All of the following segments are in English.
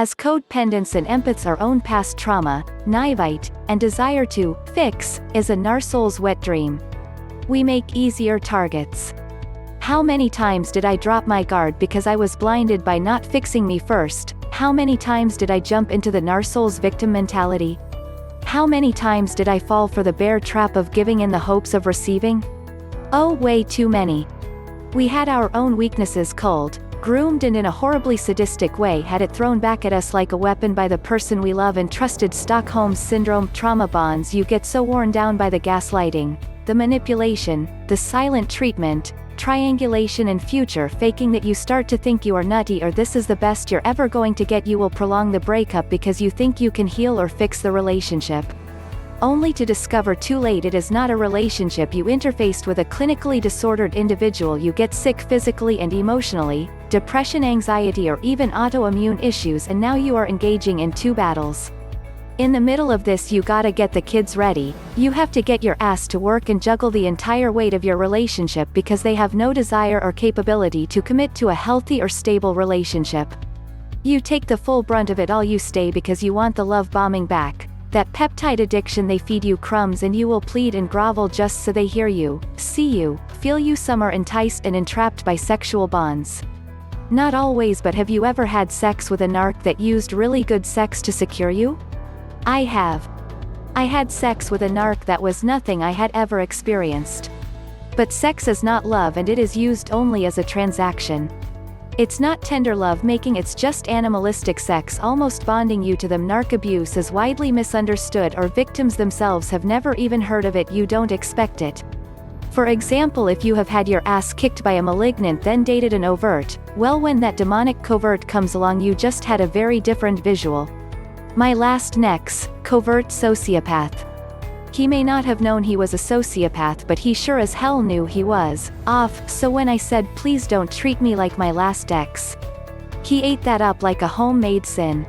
Has codependence and empaths our own past trauma, naivete, and desire to fix, is a narsol's wet dream. We make easier targets. How many times did I drop my guard because I was blinded by not fixing me first? How many times did I jump into the narsol's victim mentality? How many times did I fall for the bear trap of giving in the hopes of receiving? Oh, way too many. We had our own weaknesses culled, groomed, and in a horribly sadistic way had it thrown back at us like a weapon by the person we love and trusted. Stockholm Syndrome trauma bonds. You get so worn down by the gaslighting, the manipulation, the silent treatment, triangulation and future faking that you start to think you are nutty or this is the best you're ever going to get. You will prolong the breakup because you think you can heal or fix the relationship. Only to discover too late it is not a relationship. You interfaced with a clinically disordered individual. You get sick physically and emotionally, depression, anxiety, or even autoimmune issues, and now you are engaging in two battles. In the middle of this you gotta get the kids ready. You have to get your ass to work and juggle the entire weight of your relationship because they have no desire or capability to commit to a healthy or stable relationship. You take the full brunt of it all. You stay because you want the love bombing back. That peptide addiction. They feed you crumbs and you will plead and grovel just so they hear you, see you, feel you. Some are enticed and entrapped by sexual bonds. Not always, but have you ever had sex with a narc that used really good sex to secure you? I have. I had sex with a narc that was nothing I had ever experienced. But sex is not love and it is used only as a transaction. It's not tender love making, it's just animalistic sex, almost bonding you to them. Narc abuse is widely misunderstood, or victims themselves have never even heard of it. You don't expect it. For example, if you have had your ass kicked by a malignant then dated an overt, well, when that demonic covert comes along you just had a very different visual. My last next, covert sociopath. He may not have known he was a sociopath, but he sure as hell knew he was off. So when I said please don't treat me like my last ex, he ate that up like a homemade sin.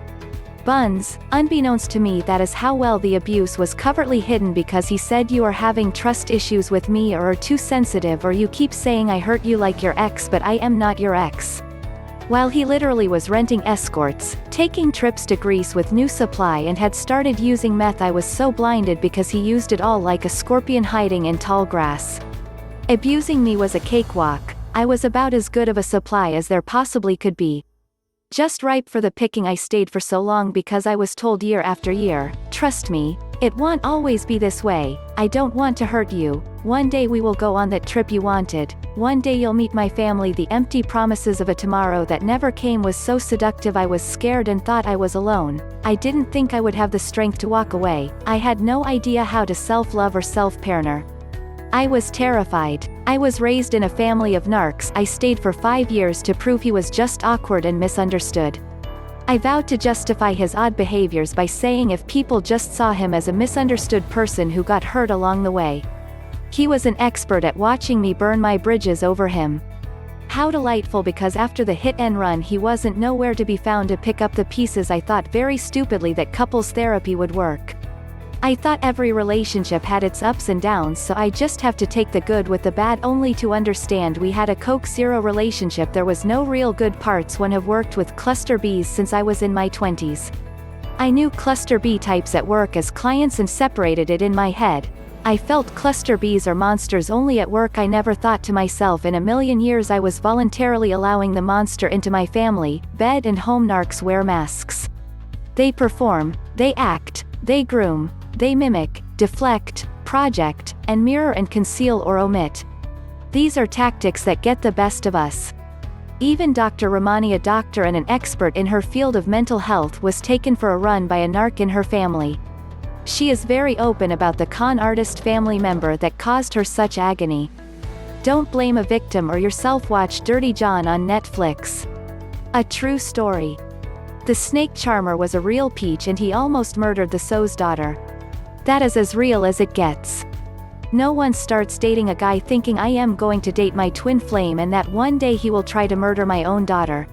Buns, unbeknownst to me that is how well the abuse was covertly hidden, because he said you are having trust issues with me or are too sensitive or you keep saying I hurt you like your ex but I am not your ex. While he literally was renting escorts, taking trips to Greece with new supply and had started using meth. I was so blinded because he used it all like a scorpion hiding in tall grass. Abusing me was a cakewalk. I was about as good of a supply as there possibly could be. Just ripe for the picking. I stayed for so long because I was told year after year, trust me, it won't always be this way. I don't want to hurt you. One day we will go on that trip you wanted. One day you'll meet my family. The empty promises of a tomorrow that never came was so seductive. I was scared and thought I was alone. I didn't think I would have the strength to walk away. I had no idea how to self-love or self-partner. I was terrified. I was raised in a family of narcs. I stayed for 5 years to prove he was just awkward and misunderstood. I vowed to justify his odd behaviors by saying if people just saw him as a misunderstood person who got hurt along the way. He was an expert at watching me burn my bridges over him. How delightful, because after the hit and run he wasn't nowhere to be found to pick up the pieces. I thought very stupidly that couples therapy would work. I thought every relationship had its ups and downs, so I just have to take the good with the bad, only to understand we had a Coke Zero relationship. There was no real good parts. One have worked with cluster Bs since I was in my 20s. I knew cluster B types at work as clients and separated it in my head. I felt cluster Bs are monsters only at work. I never thought to myself in a million years I was voluntarily allowing the monster into my family, bed and home. Narcs wear masks. They perform, they act, they groom, they mimic, deflect, project, and mirror and conceal or omit. These are tactics that get the best of us. Even Dr. Ramani, a doctor and an expert in her field of mental health, was taken for a run by a narc in her family. She is very open about the con artist family member that caused her such agony. Don't blame a victim or yourself. Watch Dirty John on Netflix. A true story. The snake charmer was a real peach and he almost murdered the So's daughter. That is as real as it gets. No one starts dating a guy thinking I am going to date my twin flame and that one day he will try to murder my own daughter.